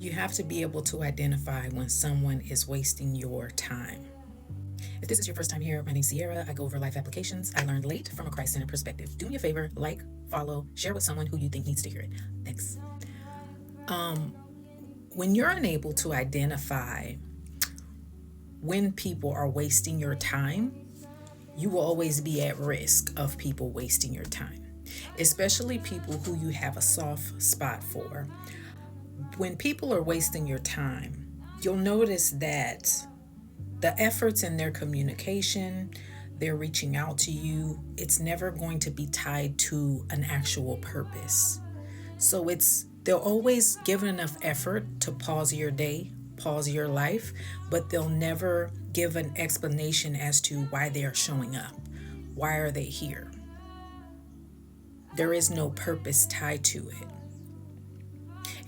You have to be able to identify when someone is wasting your time. If this is your first time here, my name's Sierra. I go over life applications I learned late from a Christ-centered perspective. Do me a favor, like, follow, share with someone who you think needs to hear it. Thanks. When you're unable to identify when people are wasting your time, you will always be at risk of people wasting your time, especially people who you have a soft spot for. When people are wasting your time, you'll notice that the efforts in their communication, they're reaching out to you, it's never going to be tied to an actual purpose. So they'll always give enough effort to pause your day, pause your life, but they'll never give an explanation as to why they are showing up. Why are they here? There is no purpose tied to it.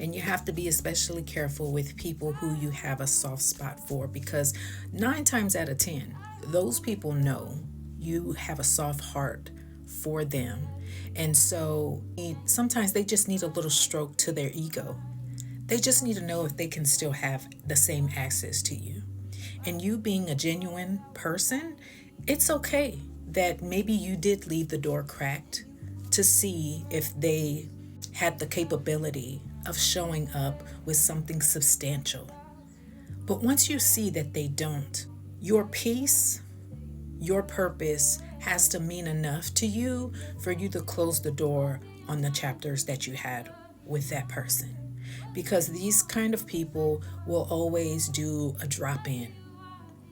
And you have to be especially careful with people who you have a soft spot for, because 9 times out of 10, those people know you have a soft heart for them. And so sometimes they just need a little stroke to their ego. They just need to know if they can still have the same access to you. And you being a genuine person, it's okay that maybe you did leave the door cracked to see if they had the capability of showing up with something substantial. But once you see that they don't, your peace, your purpose has to mean enough to you for you to close the door on the chapters that you had with that person. Because these kind of people will always do a drop in.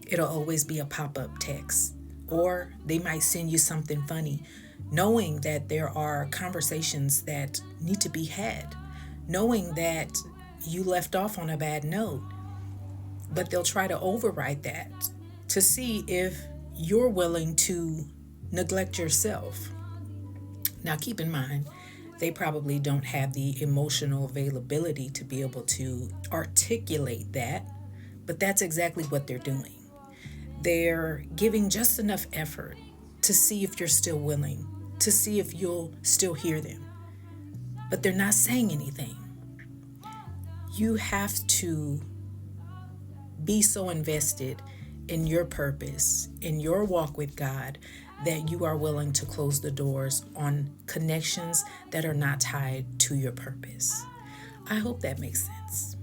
It'll always be a pop-up text. Or they might send you something funny, knowing that there are conversations that need to be had, knowing that you left off on a bad note. But they'll try to override that to see if you're willing to neglect yourself. Now, keep in mind, they probably don't have the emotional availability to be able to articulate that, but that's exactly what they're doing. They're giving just enough effort to see if you're still willing, to see if you'll still hear them. But they're not saying anything. You have to be so invested in your purpose, in your walk with God, that you are willing to close the doors on connections that are not tied to your purpose. I hope that makes sense.